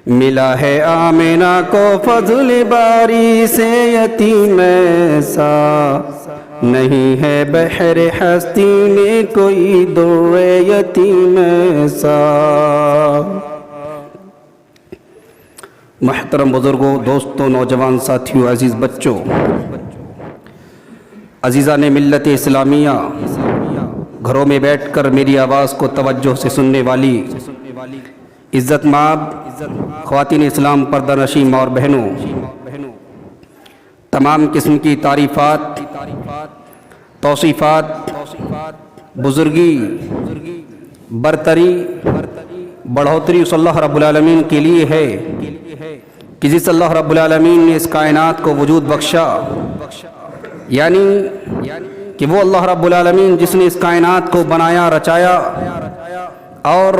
ملا ہے آمنہ کو فضل باری سے یتیم ایسا، نہیں ہے بحر ہستی میں کوئی دو یتیم ایسا۔ محترم بزرگوں، دوستوں، نوجوان ساتھیوں، عزیز بچوں، عزیزان ملت اسلامیہ، گھروں میں بیٹھ کر میری آواز کو توجہ سے سننے والی عزت مآب خواتین اسلام، پردہ نشین ماں اور بہنوں، تمام قسم کی تعریفات، توصیفات، بزرگی، برتری، بڑھوتری اس اللہ رب العالمین کے لیے ہے کہ جس اللہ رب العالمین نے اس کائنات کو وجود بخشا، یعنی کہ وہ اللہ رب العالمین جس نے اس کائنات کو بنایا، رچایا اور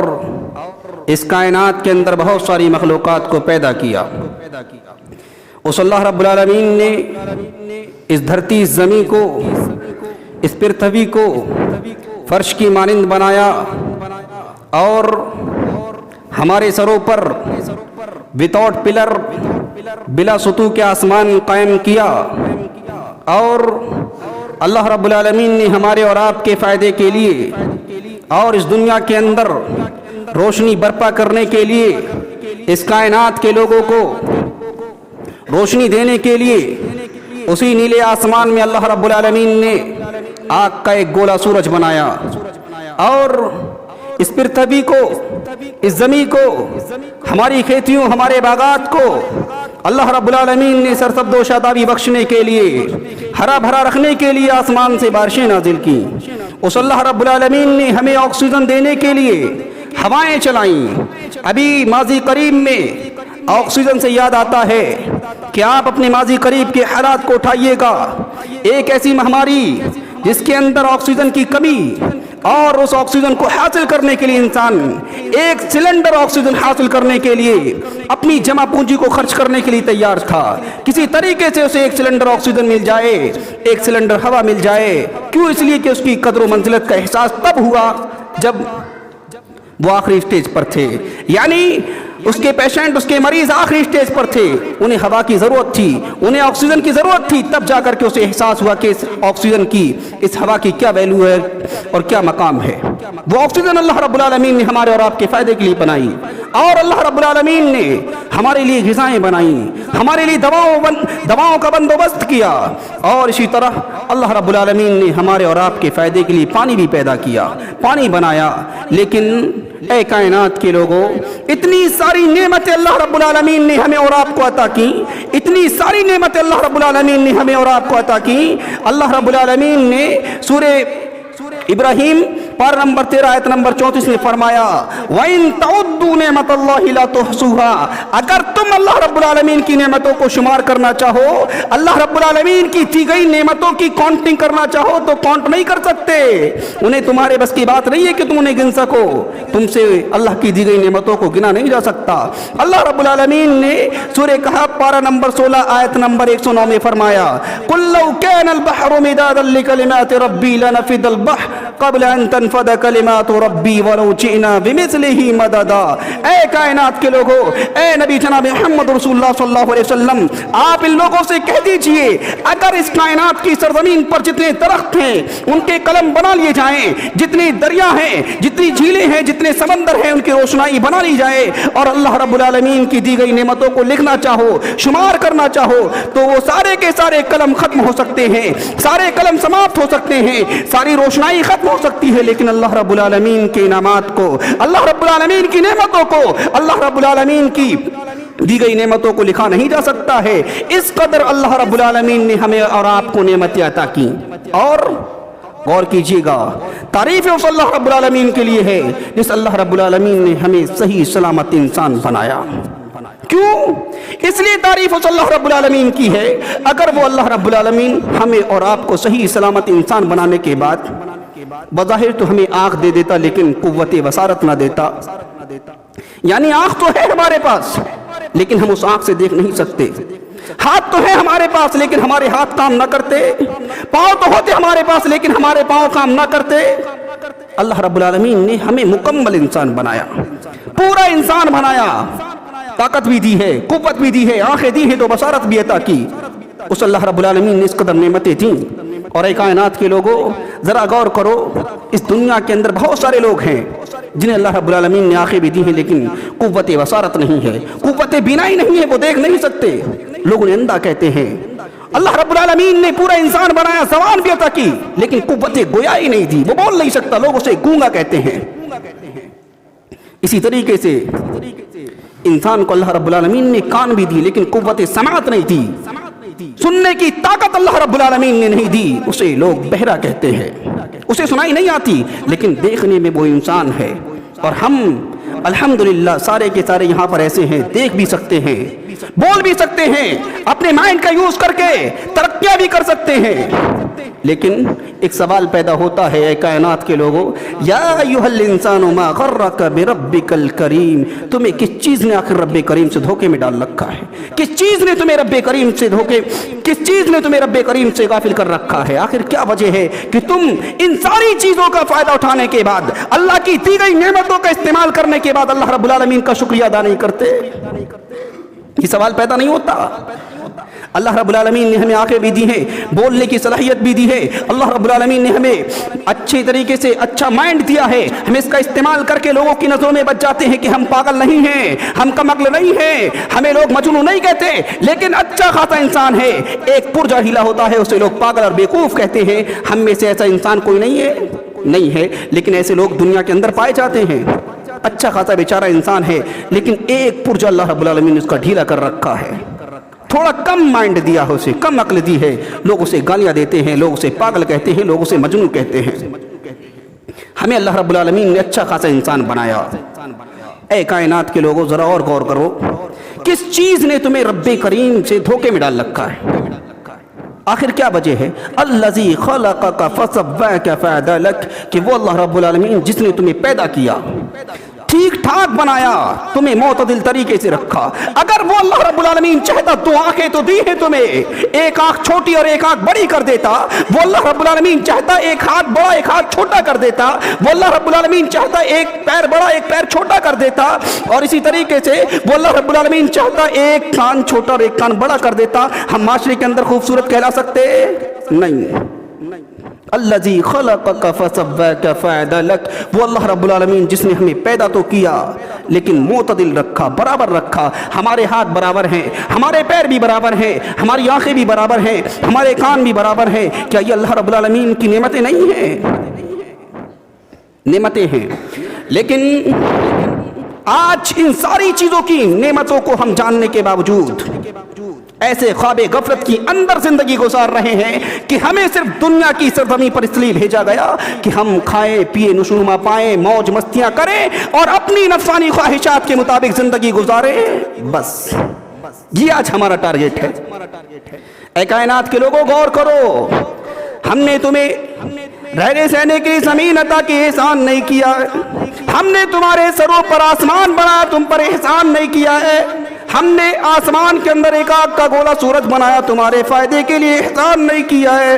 اس کائنات کے اندر بہت ساری مخلوقات کو پیدا کیا، اس اللہ رب العالمین نے اس دھرتی، اس زمین کو، اس پرتھوی کو فرش کی مانند بنایا اور ہمارے سروں پر وداؤٹ پلر، بلا سطوح کے آسمان قائم کیا، اور اللہ رب العالمین نے ہمارے اور آپ کے فائدے کے لیے اور اس دنیا کے اندر روشنی برپا کرنے کے لیے، اس کائنات کے لوگوں کو روشنی دینے کے لیے، اسی نیلے آسمان میں اللہ رب العالمین نے آگ کا ایک گولا سورج بنایا، اور اس پرتھوی کو، اس زمین کو، ہماری کھیتیوں، ہمارے باغات کو اللہ رب العالمین نے سرسبز و شادابی بخشنے کے لیے، ہرا بھرا رکھنے کے لیے آسمان سے بارشیں نازل کی۔ اس اللہ رب العالمین نے ہمیں آکسیجن دینے کے لیے ہوائیں چلائیں۔ ابھی ماضی قریب میں آکسیجن سے یاد آتا ہے کہ آپ اپنے ماضی قریب کے حالات کو اٹھائیے گا، ایک ایسی مہاماری جس کے اندر آکسیجن کی کمی، اور اس آکسیجن کو حاصل کرنے کے لیے انسان ایک سلنڈر آکسیجن حاصل کرنے کے لیے اپنی جمع پونجی کو خرچ کرنے کے لیے تیار تھا، کسی طریقے سے اسے ایک سلنڈر آکسیجن مل جائے، ایک سلنڈر ہوا مل جائے۔ کیوں؟ اس لیے کہ اس کی قدر و منزلت کا احساس تب ہوا جب وہ آخری سٹیج پر تھے، یعنی اس کے پیشنٹ، اس کے مریض آخری سٹیج پر تھے، انہیں ہوا کی ضرورت تھی، انہیں آکسیجن کی ضرورت تھی، تب جا کر کے اسے احساس ہوا کہ اس آکسیجن کی، اس ہوا کی کیا ویلیو ہے اور کیا مقام ہے۔ وہ آکسیجن اللہ رب العالمین نے ہمارے اور آپ کے فائدے کے لیے بنائی، اور اللہ رب العالمین نے ہمارے لیے غذائیں بنائیں، ہمارے لیے دواؤں کا بندوبست کیا، اور اسی طرح اللہ رب العالمین نے ہمارے اور آپ کے فائدے کے لیے پانی بھی پیدا کیا، پانی بنایا۔ لیکن اے کائنات کے لوگوں، اتنی ساری نعمتیں اللہ رب العالمین نے ہمیں اور آپ کو عطا کی، اتنی ساری نعمتیں اللہ رب العالمین نے ہمیں اور آپ کو عطا کی۔ اللہ رب العالمین نے سورہ ابراہیم پارہ نمبر 13 آیت نمبر 34 میں فرمایا، وَإِن تَعُدُّوا نِعْمَتَ اللَّهِ لَا تُحْصُوهَا، اگر تم اللہ رب العالمین کی نعمتوں کو شمار کرنا چاہو، اللہ رب العالمین کی دی گئی نعمتوں کی کاؤنٹنگ کرنا چاہو تو کاؤنٹ نہیں کر سکتے، انہیں تمہارے بس کی بات نہیں ہے کہ تم انہیں گن سکو، تم سے اللہ کی دی گئی نعمتوں کو گنا نہیں جا سکتا۔ اللہ رب العالمین نے سورہ کہف پارہ نمبر 16 آیت نمبر 109 میں فرمایا، قُلْ لَوْ كَانَ الْبَحْرُ مِدَادًا لِكَلِمَاتِ رَبِّي لَنَفِدَ الْبَحْرُ قبل ان تنفد کلمات ربی ولو جئنا بمثلہ مددا۔ اے کائنات کے لوگوں، اے نبی جناب محمد رسول اللہ صلی اللہ علیہ وسلم، آپ ان لوگوں سے کہہ دیجئے اگر اس کائنات کی سرزمین پر جتنے درخت ہیں ان کے قلم بنا لیے جائیں، جتنے دریا ہیں، جتنی جھیلیں ہیں، جتنے سمندر ہیں، ان کی روشنائی بنا لی جائے، اور اللہ رب العالمین کی دی گئی نعمتوں کو لکھنا چاہو، شمار کرنا چاہو، تو وہ سارے کے سارے قلم ختم ہو سکتے ہیں، سارے قلم سماپت ہو سکتے ہیں، ساری روشنائی ختم ہو سکتی ہے، لیکن اللہ رب العالمین کے انعامات کو، اللہ رب العالمین کی نعمتوں کو، اللہ رب العالمین کی دی گئی نعمتوں کو لکھا نہیں جا سکتا ہے۔ اس قدر اللہ رب العالمین نے ہمیں اور آپ کو نعمتیں عطا کی۔ اور غور کیجیے گا، تعریف اس اللہ رب العالمین کے لیے ہے جس اللہ رب العالمین نے ہمیں صحیح سلامت انسان بنایا۔ کیوں؟ اس لیے تعریف اس اللہ رب العالمین کی ہے، اگر وہ اللہ رب العالمین ہمیں اور آپ کو صحیح سلامت انسان بنانے کے بعد بظاہر تو ہمیں آنکھ دے دیتا لیکن قوت بصارت نہ دیتا، یعنی آنکھ تو ہے ہمارے پاس لیکن ہم اس آنکھ سے دیکھ نہیں سکتے، ہاتھ تو ہے ہمارے پاس لیکن ہمارے ہاتھ کام نہ کرتے، پاؤں تو ہوتے ہمارے پاس لیکن ہمارے پاؤں کام نہ کرتے۔ اللہ رب العالمین نے ہمیں مکمل انسان بنایا، پورا انسان بنایا۔ طاقت بھی دی ہے, قوت بھی دی ہے, آنکھیں دی ہیں تو بصارت بھی عطا کی. اس اللہ رب العالمین نے اس قدر نعمتیں دیں. اور اے کائنات کے لوگوں, ذرا غور کرو, اس دنیا کے اندر بہت سارے لوگ ہیں جنہیں اللہ رب العالمین نے آنکھیں بھی دی ہیں لیکن قوت بصارت نہیں ہے, قوت بینائی نہیں ہے, وہ دیکھ نہیں سکتے. لوگ انہیں اندھا کہتے ہیں. اللہ رب العالمین نے پورا انسان بنایا, زبان بھی عطا کی, لیکن قوت گویائی نہیں دی, وہ بول نہیں سکتا, لوگ اسے گونگا کہتے ہیں. اسی طریقے سے انسان کو اللہ رب العالمین نے کان بھی دی لیکن قوت سماعت نہیں دی, سننے کی طاقت اللہ رب العالمین نے نہیں دی, اسے لوگ بہرا کہتے ہیں. اسے سنائی نہیں آتی لیکن دیکھنے میں وہ انسان ہے. اور ہم الحمدللہ سارے کے سارے یہاں پر ایسے ہیں, دیکھ بھی سکتے ہیں, بول بھی سکتے ہیں, اپنے مائنڈ کا یوز کر کے ترقیاں بھی کر سکتے ہیں. لیکن ایک سوال پیدا ہوتا ہے اے کائنات کے لوگوں, یا ایھا الانسان ما غرک بربک الکریم, تمہیں کس چیز نے آخر رب کریم سے دھوکے میں ڈال رکھا ہے؟ کس چیز نے تمہیں رب کریم سے کس چیز نے تمہیں رب کریم سے غافل کر رکھا ہے؟ آخر کیا وجہ ہے کہ تم ان ساری چیزوں کا فائدہ اٹھانے کے بعد, اللہ کی دی گئی نعمتوں کا استعمال کرنے کے بعد اللہ رب العالمین کا شکریہ ادا نہیں کرتے؟ یہ سوال پیدا نہیں ہوتا. اللہ رب العالمین نے ہمیں آنکھیں بھی دی ہیں, بولنے کی صلاحیت بھی دی ہے. اللہ رب العالمین نے ہمیں اچھے طریقے سے اچھا مائنڈ دیا ہے, ہم اس کا استعمال کر کے لوگوں کی نظروں میں بچ جاتے ہیں کہ ہم پاگل نہیں ہیں, ہم کم عقل نہیں ہیں, ہمیں لوگ مجنون نہیں کہتے, لیکن اچھا خاصا انسان ہے. ایک پرجا ہیلا ہوتا ہے, اسے لوگ پاگل اور بیوقوف کہتے ہیں. ہم میں سے ایسا انسان کوئی نہیں ہے, لیکن ایسے لوگ دنیا کے اندر پائے جاتے ہیں. اچھا خاصا بیچارہ انسان ہے لیکن ایک پرجا اللہ رب العالمین نے اس کا ڈھیلا کر رکھا ہے, تھوڑا کم مائنڈ دیا ہے اسے, کم عقل دی ہے. لوگ اسے گالیاں دیتے ہیں, لوگ اسے پاگل کہتے ہیں, لوگ اسے مجنون کہتے ہیں. ہمیں اللہ رب العالمین نے اچھا خاصا انسان بنایا. اے کائنات کے لوگوں, ذرا اور غور کرو, کس چیز نے تمہیں رب کریم سے دھوکے میں ڈال رکھا ہے؟ آخر کیا وجہ ہے؟ الذی خلقک فسواک فعدلک, کہ وہ اللہ رب العالمین جس نے تمہیں پیدا کیا, ٹھیک ٹھاک بنایا, تمہیں معتدل طریقے سے رکھا. اگر وہ اللہ رب العالمین چاہتا, دو آنکھیں تو دی ہیں تمہیں, ایک آنکھ چھوٹی اور ایک آنکھ بڑی کر دیتا. وہ اللہ رب العالمین چاہتا ایک ہاتھ بڑا ایک ہاتھ چھوٹا کر دیتا. وہ اللہ رب العالمین چاہتا ایک پیر بڑا ایک پیر چھوٹا کر دیتا. اور اسی طریقے سے وہ اللہ رب العالمین چاہتا ایک کان چھوٹا اور ایک کان بڑا کر دیتا. ہم معاشرے کے اندر خوبصورت کہلا سکتے نہیں. الذی خلقک فسواک فعدلک, وہ اللہ رب العالمین جس نے ہمیں پیدا تو کیا لیکن معتدل رکھا, برابر رکھا. ہمارے ہاتھ برابر ہیں, ہمارے پیر بھی برابر ہیں, ہماری آنکھیں بھی برابر ہیں, ہمارے کان بھی برابر ہیں. کیا یہ اللہ رب العالمین کی نعمتیں نہیں ہیں؟ نعمتیں ہیں, لیکن آج ان ساری چیزوں کی نعمتوں کو ہم جاننے کے باوجود ایسے خواب غفلت کی اندر زندگی گزار رہے ہیں کہ ہمیں صرف دنیا کی سرزمین پر اس لیے بھیجا گیا کہ ہم کھائیں پیئیں نشوما پائیں موج مستیاں کریں اور اپنی نفسانی خواہشات کے مطابق زندگی گزاریں. بس یہ آج ہمارا ٹارگیٹ ہے. اے کائنات کے لوگوں, غور کرو, ہم نے تمہیں رہنے سہنے کی زمین عطا کی احسان نہیں کیا ہے. ہم نے تمہارے سروں پر آسمان بنایا, تم پر احسان نہیں کیا ہے. ہم نے آسمان کے اندر ایک آگ کا گولا سورج بنایا, تمہارے فائدے کے لیے احسان نہیں کیا ہے.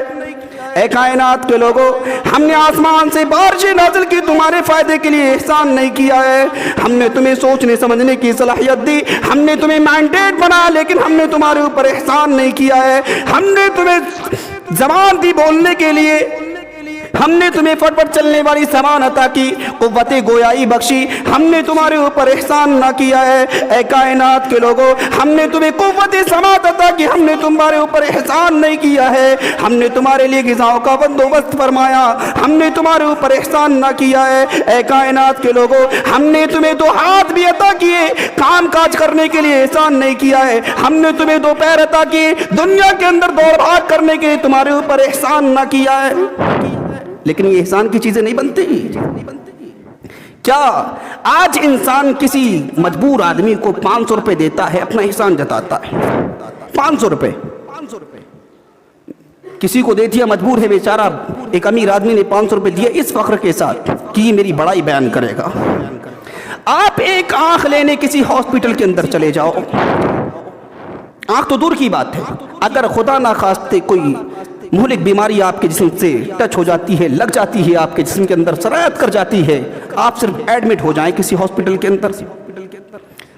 اے کائنات کے لوگوں, ہم نے آسمان سے بارشیں نازل کی, تمہارے فائدے کے لیے احسان نہیں کیا ہے. ہم نے تمہیں سوچنے سمجھنے کی صلاحیت دی, ہم نے تمہیں مینڈیٹ بنایا, لیکن ہم نے تمہارے اوپر احسان نہیں کیا ہے. ہم نے تمہیں زبان دی بولنے کے لیے, ہم نے تمہیں فٹ فٹ چلنے والی زبان عطا کی, قوت گویائی بخشی, ہم نے تمہارے اوپر احسان نہ کیا ہے. اے کائنات کے لوگوں, ہم نے تمہیں قوت سماعت عطا کی, ہم نے تمہارے اوپر احسان نہیں کیا ہے. ہم نے تمہارے لیے غذاؤں کا بندوبست فرمایا, ہم نے تمہارے اوپر احسان نہ کیا ہے. اے کائنات کے لوگوں, ہم نے تمہیں دو ہاتھ بھی عطا کیے, کام کاج کرنے کے لیے احسان نہیں کیا ہے. ہم نے تمہیں دو پیر عطا کیے, دنیا کے اندر دوڑ بھاگ کرنے کے لیے تمہارے اوپر احسان نہ کیا ہے. لیکن یہ احسان کی چیزیں نہیں بنتی. کیا آج انسان کسی مجبور آدمی کو 500 روپے دیتا ہے, اپنا احسان جتاتا ہے؟ 500 روپے کسی کو دے دیا, مجبور ہے بیچارہ, ایک امیر آدمی نے 500 روپے دیا اس فخر کے ساتھ کہ یہ میری بڑائی بیان کرے گا. آپ ایک آنکھ لینے کسی ہاسپٹل کے اندر چلے جاؤ, آنکھ تو دور کی بات ہے, اگر خدا نہ خواستہ کوئی مہلک بیماری آپ کے جسم سے ٹچ ہو جاتی ہے, لگ جاتی ہے, آپ کے جسم کے اندر سرایت کر جاتی ہے, آپ صرف ایڈمٹ ہو جائیں کسی ہاسپٹل کے اندر,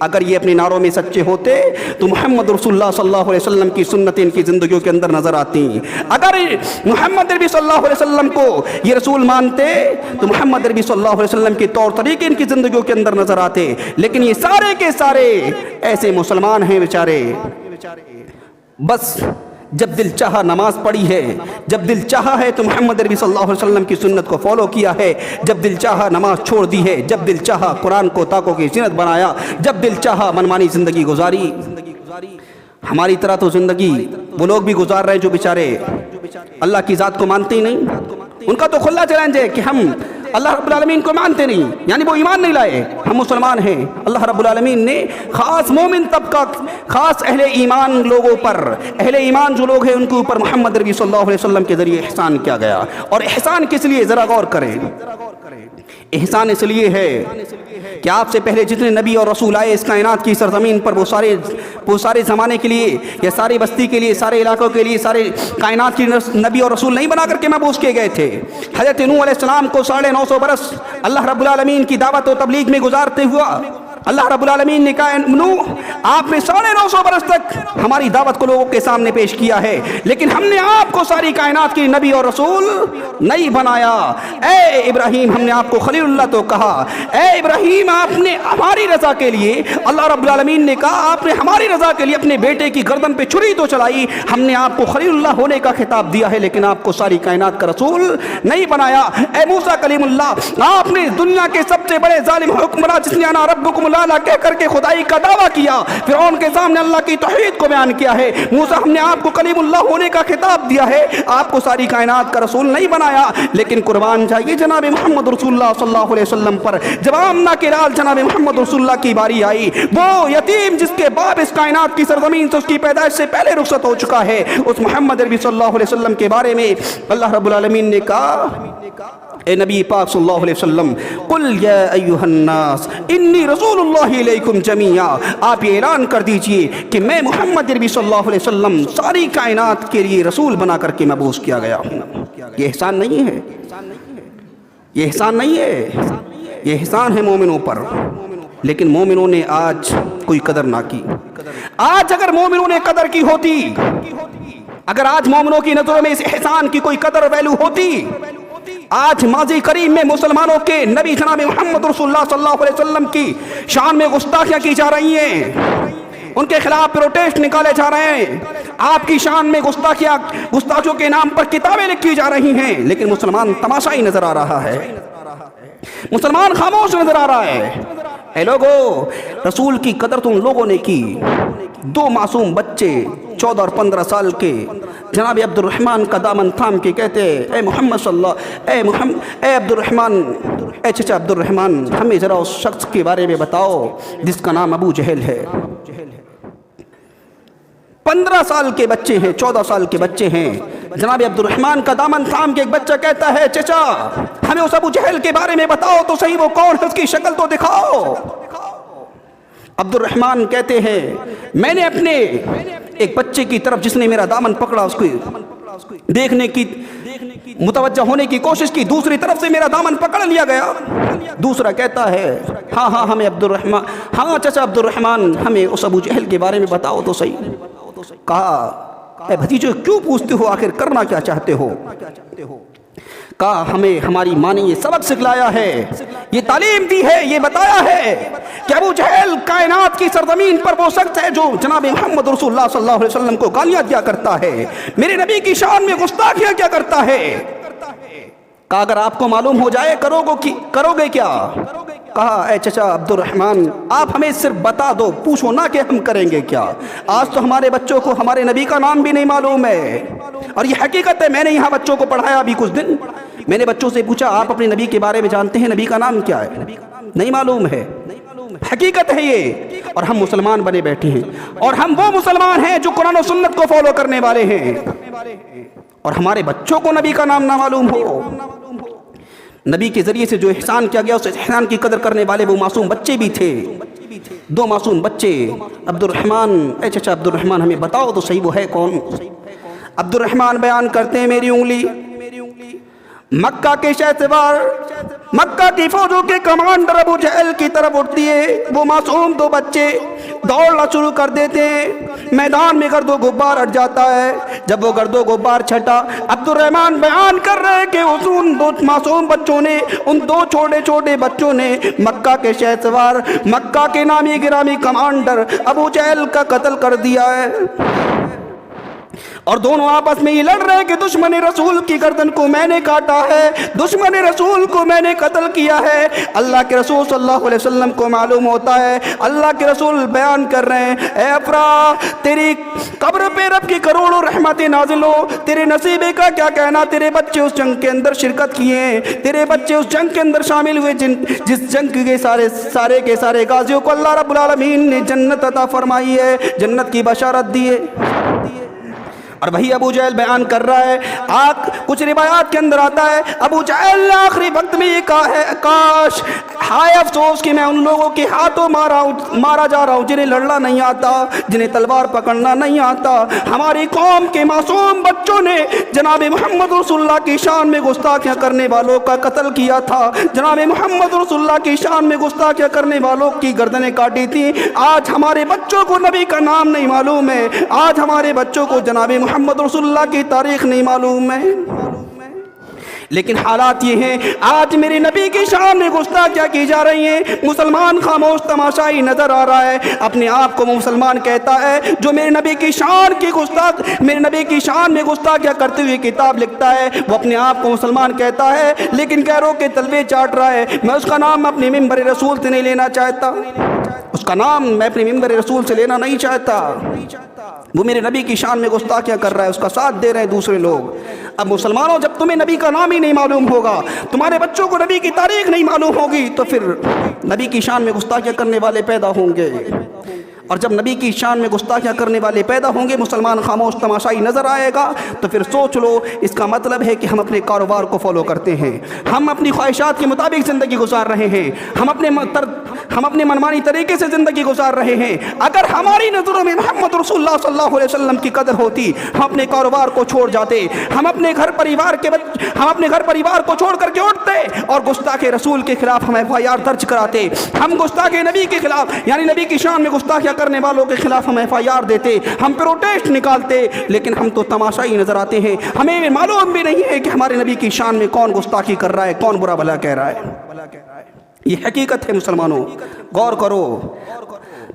اگر یہ اپنے نعروں میں سچے ہوتے تو محمد رسول اللہ صلی اللہ علیہ وسلم کی سنتیں ان کی زندگیوں کے اندر نظر آتی. اگر محمد نبی صلی اللہ علیہ وسلم کو یہ رسول مانتے تو محمد نبی صلی اللہ علیہ وسلم کے طور طریقے ان کی زندگیوں کے اندر نظر آتے. لیکن یہ سارے کے سارے ایسے مسلمان ہیں بیچارے، بس جب دل چاہا نماز پڑھی ہے، جب دل چاہا ہے تو محمد نبی صلی اللہ علیہ وسلم کی سنت کو فالو کیا ہے، جب دل چاہا نماز چھوڑ دی ہے، جب دل چاہا قرآن کو طاقوں کی زینت بنایا، جب دل چاہا منمانی زندگی گزاری. ہماری طرح تو زندگی وہ لوگ بھی گزار رہے ہیں جو بیچارے اللہ کی ذات کو مانتے ہی نہیں. ان کا تو کھلا چیلنج ہے کہ ہم اللہ رب العالمین کو مانتے نہیں، یعنی وہ ایمان نہیں لائے. ہم مسلمان ہیں. اللہ رب العالمین نے خاص مومن طبقہ، خاص اہل ایمان لوگوں پر، اہل ایمان جو لوگ ہیں ان کے اوپر محمد نبی صلی اللہ علیہ وسلم کے ذریعے احسان کیا گیا. اور احسان کس لیے؟ ذرا غور کریں. احسان اس لیے ہے کہ آپ سے پہلے جتنے نبی اور رسول آئے اس کائنات کی سرزمین پر، وہ سارے زمانے کے لیے یا ساری بستی کے لیے، سارے علاقوں کے لیے، سارے کائنات کی نبی اور رسول نہیں بنا کر کے مبعوث کیے گئے تھے. حضرت نوح علیہ السلام کو 950 برس اللہ رب العالمین کی دعوت و تبلیغ میں گزارتے ہوا اللہ رب العالمین نے کہا نوح آپ نے 950 برس تک ہماری دعوت کو لوگوں کے سامنے پیش کیا ہے، لیکن ہم نے آپ کو ساری کائنات کی نبی اور رسول نہیں بنایا. اے ابراہیم ہم نے آپ کو خلیل اللہ تو کہا. اے ابراہیم آپ نے ہماری رضا کے لیے، اللہ رب العالمین نے کہا آپ نے ہماری رضا کے لیے اپنے بیٹے کی گردن پہ چھری تو چلائی. ہم نے آپ کو خلیل اللہ ہونے کا خطاب دیا ہے، لیکن آپ کو ساری کائنات کا رسول نہیں بنایا. اے موسیٰ کلیم اللہ آپ نے دنیا کے سب سے بڑے ظالم حکمراں جس نے انا ربکم الاعلی کہہ کر کے خدائی کا دعویٰ کیا، فرعون کے سامنے اللہ کی توحید کو بیان کیا ہے. موسیٰ ہم نے آپ کو کلیم اللہ ہونے کا خطاب دیا ہے، آپ کو ساری کائنات کا رسول نہیں بنایا. لیکن قربان جائیے جناب محمد رسول اللہ صلی اللہ علیہ وسلم پر جب آمنہ کے لال جناب محمد رسول اللہ کی باری آئی، وہ یتیم جس کے باپ اس کائنات کی سرزمین سے اس کی پیدائش سے پہلے رخصت ہو چکا ہے، اس محمد نبی صلی اللہ علیہ وسلم کے بارے میں اللہ رب العالمین نے کہا اے نبی پاک صلی اللہ علیہ وسلم قل یا ایھا الناس انی رسول اللہ الیکم جمیعا، آپ یہ اعلان کر دیجئے کہ میں محمد نبی صلی اللہ علیہ وسلم ساری کائنات کے لیے رسول بنا کر کے مبعوث کیا گیا ہوں. یہ احسان نہیں ہے، یہ احسان نہیں ہے، یہ احسان ہے مومنوں پر. لیکن مومنوں نے آج کوئی قدر نہ کی. آج اگر مومنوں نے قدر کی ہوتی، اگر آج مومنوں کی نظروں میں اس احسان کی کوئی قدر ویلو ہوتی، آج ماضی قریب میں مسلمانوں کے نبی جناب محمد رسول اللہ صلی اللہ علیہ وسلم کی شان میں گستاخیاں کی جا رہی ہیں، ان کے خلاف پروٹیسٹ نکالے جا رہے ہیں، آپ کی شان میں گستاخیوں کے نام پر کتابیں لکھی جا رہی ہیں، لیکن مسلمان تماشا ہی نظر آ رہا ہے، مسلمان خاموش نظر آ رہا ہے. اے لوگو رسول کی قدر تو ان لوگوں نے کی. 2 معصوم بچے 14 اور 15 سال کے جناب عبد الرحمن کا دامن تھام کے کہتے اے محمد صلی اللہ اے عبد الرحمن، اے چچا عبد الرحمن ہمیں ذرا اس شخص کے بارے میں بتاؤ جس کا نام ابو جہل ہے. 15 سال کے بچے ہیں، 14 سال کے بچے ہیں. جناب عبد الرحمن کا دامن تھام کے ایک بچہ کہتا ہے چچا ہمیں اس ابو جہل کے بارے میں بتاؤ تو صحیح، وہ کون ہے، اس کی شکل تو دکھاؤ. عبد الرحمن کہتے ہیں میں نے اپنے ایک بچے کی طرف جس نے میرا دامن پکڑا اس کو دیکھنے کی متوجہ ہونے کی کوشش کی، دوسری طرف سے میرا دامن پکڑ لیا گیا. دوسرا کہتا ہے ہاں ہمیں عبد الرحمن، ہاں چچا عبد الرحمن ہمیں اس ابو جہل کے بارے میں بتاؤ تو صحیح. کہا اے بھتیجو کیوں پوچھتے ہو، آخر کرنا کیا چاہتے ہو؟ کہا ہمیں ہماری ماں نے یہ سبق سکھلایا ہے، یہ تعلیم دی ہے، یہ بتایا ہے کہ ابو جہل کائنات کی سرزمین پر وہ شخص ہے جو جناب محمد رسول اللہ صلی اللہ علیہ وسلم کو گالیاں دیا کرتا ہے، میرے نبی کی شان میں گستاخیاں کیا کرتا ہے. کہا اگر آپ کو معلوم ہو جائے کرو گے کیا؟ کہا اے چچا عبد الرحمن آپ ہمیں صرف بتا دو، پوچھو نہ کہ ہم کریں گے کیا. آج تو ہمارے بچوں کو ہمارے نبی کا نام بھی نہیں معلوم ہے، اور یہ حقیقت ہے. میں نے یہاں بچوں کو پڑھایا ابھی کچھ دن، میں نے بچوں سے پوچھا آپ اپنے نبی کے بارے میں جانتے ہیں، نبی کا نام کیا ہے؟ نہیں معلوم ہے. حقیقت ہے یہ. اور ہم مسلمان بنے بیٹھے ہیں، اور ہم وہ مسلمان ہیں جو قرآن و سنت کو فالو کرنے والے ہیں، اور ہمارے بچوں کو نبی کا نام نہ معلوم ہو. نبی کے ذریعے سے جو احسان کیا گیا اس احسان کی قدر کرنے والے وہ معصوم بچے بھی تھے. 2 معصوم بچے. عبد الرحمن اے چچا عبد الرحمن ہمیں بتاؤ تو صحیح وہ ہے کون؟ عبد الرحمن بیان کرتے ہیں میری انگلی مکہ کے شہسوار مکہ کی فوجوں کے کمانڈر ابو جہل کی طرف اٹھتی ہے، وہ معصوم دو بچے دوڑنا شروع کر دیتے ہیں، میدان میں گرد و غبار ہٹ جاتا ہے۔ جب وہ گرد و غبار چھٹا، عبد الرحمن بیان کر رہے کہ ان دو معصوم بچوں نے، ان دو چھوٹے چھوٹے بچوں نے مکہ کے شہر سوار، مکہ کے نامی گرامی کمانڈر ابو جہل کا قتل کر دیا ہے، اور دونوں آپس میں یہ لڑ رہے کہ دشمن رسول کی گردن کو میں نے کاٹا ہے، دشمن رسول کو میں نے قتل کیا ہے۔ اللہ کے رسول صلی اللہ علیہ وسلم کو معلوم ہوتا ہے، اللہ کے رسول بیان کر رہے ہیں، اے افرا تیری قبر پہ رب کی کروڑوں رحمتیں نازل ہو، تیرے نصیبے کا کیا کہنا، تیرے بچے اس جنگ کے اندر شرکت کیے ہیں، تیرے بچے اس جنگ کے اندر شامل ہوئے جس جنگ کے سارے کے سارے غازیوں کو اللہ رب العالمین نے جنت عطا فرمائی ہے، جنت کی بشارت دی ہے۔ اور وہی ابو جہل بیان کر رہا ہے، کچھ روایات کے اندر آتا ہے ابو جہل نے آخری وقت میں یہ کہا ہے، کاش، ہائے افسوس کہ میں ان لوگوں کے ہاتھوں مارا جا رہا ہوں جنہیں لڑنا نہیں آتا، جنہیں تلوار پکڑنا نہیں آتا۔ ہماری قوم کے معصوم بچوں نے جناب محمد رسول اللہ کی شان میں گستاخیاں کرنے والوں کا قتل کیا تھا، جناب محمد رسول اللہ کی شان میں گستاخیاں کرنے والوں کی گردنیں کاٹی تھیں۔ آج ہمارے بچوں کو نبی کا نام نہیں معلوم ہے، آج ہمارے بچوں کو جناب محمد رسول اللہ کی تاریخ نہیں معلوم ہے، لیکن حالات یہ ہیں آج میرے نبی کی شان میں گستاخیاں کی جا رہی ہیں، مسلمان خاموش تماشائی نظر آ رہا ہے، اپنے آپ کو مسلمان کہتا ہے، جو میرے نبی کی شان میں گستاخیاں کرتے ہوئے کتاب لکھتا ہے، وہ اپنے آپ کو مسلمان کہتا ہے، لیکن غیروں کے تلوے چاٹ رہا ہے۔ میں اس کا نام اپنے ممبر رسول سے نہیں لینا چاہتا، اس کا نام میں اپنے ممبر رسول سے لینا نہیں چاہتا، وہ میرے نبی کی شان میں گستاخیاں کر رہا ہے، اس کا ساتھ دے رہے ہیں دوسرے لوگ۔ اب مسلمانوں، جب تمہیں نبی کا نام ہی نہیں معلوم ہوگا، تمہارے بچوں کو نبی کی تاریخ نہیں معلوم ہوگی، تو پھر نبی کی شان میں گستاخیاں کرنے والے پیدا ہوں گے، اور جب نبی کی شان میں گستاخیاں کرنے والے پیدا ہوں گے، مسلمان خاموش تماشائی نظر آئے گا، تو پھر سوچ لو اس کا مطلب ہے کہ ہم اپنے کاروبار کو فالو کرتے ہیں، ہم اپنی خواہشات کے مطابق زندگی گزار رہے ہیں، ہم اپنے منمانی طریقے سے زندگی گزار رہے ہیں۔ اگر ہماری نظروں میں محمد رسول اللہ صلی اللہ علیہ وسلم کی قدر ہوتی، ہم اپنے کاروبار کو چھوڑ جاتے، ہم اپنے گھر پریوار کو چھوڑ کر کے اٹھتے اور گستاخ رسول کے خلاف ہم FIR درج کراتے، ہم گستاخ نبی کے خلاف یعنی نبی کی شان میں گستاخیاں کرنے والوں کے خلاف ہم FIR دیتے، ہم پروٹیسٹ نکالتے، لیکن ہم تو تماشائی نظر آتے ہیں، ہمیں معلوم بھی نہیں ہے کہ ہمارے نبی کی شان میں کون گستاخی کر رہا ہے، کون برا بھلا کہہ رہا ہے۔ یہ حقیقت ہے مسلمانوں، غور کرو۔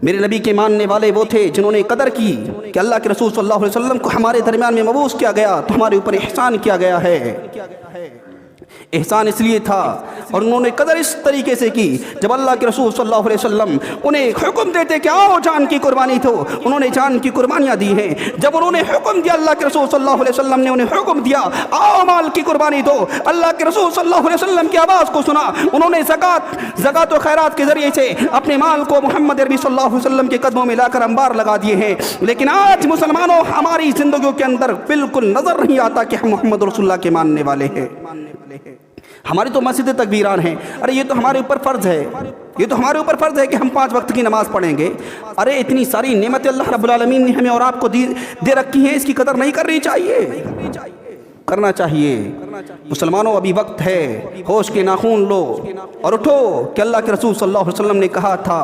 میرے نبی کے ماننے والے وہ تھے جنہوں نے قدر کی کہ اللہ کے رسول صلی اللہ علیہ وسلم کو ہمارے درمیان میں مبعوث کیا گیا تو ہمارے اوپر احسان کیا گیا ہے۔ احسان اس لیے تھا اور انہوں نے قدر اس طریقے سے کی، جب اللہ کے رسول صلی اللہ علیہ وسلم انہیں حکم دیتے کہ آؤ جان کی قربانی دو، انہوں نے جان کی قربانیاں دی ہیں۔ جب انہوں نے حکم دیا، اللہ کے رسول صلی اللہ علیہ وسلم نے انہیں حکم دیا آؤ مال کی قربانی دو، اللہ کے رسول صلی اللہ علیہ وسلم کی آواز کو سنا، انہوں نے زکوٰۃ و خیرات کے ذریعے سے اپنے مال کو محمد عربی صلی اللہ علیہ وسلم کے قدموں میں لا کر انبار لگا دیے ہیں۔ لیکن آج مسلمانوں، ہماری زندگیوں کے اندر بالکل نظر نہیں آتا کہ ہم محمد رسول اللہ کے ماننے والے ہیں۔ ہماری تو مسجد تکبیران ہیں، ارے یہ تو ہمارے اوپر فرض ہے، یہ تو ہمارے اوپر فرض ہے کہ ہم 5 وقت کی نماز پڑھیں گے۔ ارے اتنی ساری نعمتیں اللہ رب العالمین نے ہمیں اور آپ کو دے رکھی ہیں، اس کی قدر نہیں کرنی چاہیے، کرنا چاہیے۔ مسلمانوں، ابھی وقت ہے، ہوش کے ناخون لو اور اٹھو کہ اللہ کے رسول صلی اللہ علیہ وسلم نے کہا تھا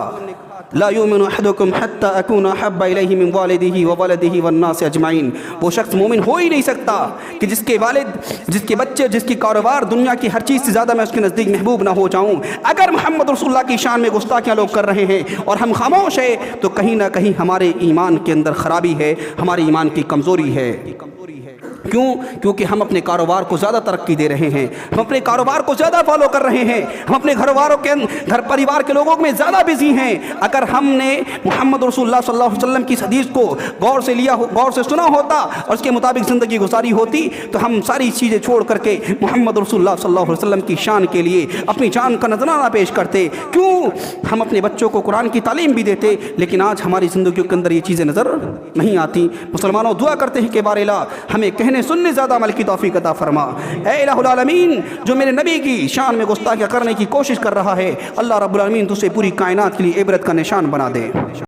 لا یؤمن احدکم حتی اکون احب الیہ من والدہ وولدہ والناس اجمعین۔ وہ شخص مومن ہو ہی نہیں سکتا کہ جس کے والد، جس کے بچے، جس کی کاروبار، دنیا کی ہر چیز سے زیادہ میں اس کے نزدیک محبوب نہ ہو جاؤں۔ اگر محمد رسول اللہ کی شان میں گستاخیاں لوگ کر رہے ہیں اور ہم خاموش ہیں تو کہیں نہ کہیں ہمارے ایمان کے اندر خرابی ہے، ہمارے ایمان کی کمزوری ہے۔ کیونکہ ہم اپنے کاروبار کو زیادہ ترقی دے رہے ہیں، ہم اپنے کاروبار کو زیادہ فالو کر رہے ہیں، ہم اپنے گھر پریوار کے لوگوں میں زیادہ بزی ہیں۔ اگر ہم نے محمد رسول اللہ صلی اللہ علیہ وسلم کی حدیث کو غور سے سنا ہوتا اور اس کے مطابق زندگی گزاری ہوتی تو ہم ساری چیزیں چھوڑ کر کے محمد رسول اللہ صلی اللہ علیہ وسلم کی شان کے لیے اپنی جان کا نذرانہ پیش کرتے۔ کیوں ہم اپنے بچوں کو قرآن کی تعلیم بھی دیتے، لیکن آج ہماری زندگیوں کے اندر یہ چیزیں نظر نہیں آتی۔ مسلمانوں، دعا کرتے ہیں کہ بار الہ ہمیں کہنے سننے زیادہ عمل کی توفیق عطا فرما۔ اے الہ العالمین، جو میرے نبی کی شان میں گستاخیاں کرنے کی کوشش کر رہا ہے، اللہ رب العالمین تو اسے پوری کائنات کے لیے عبرت کا نشان بنا دے۔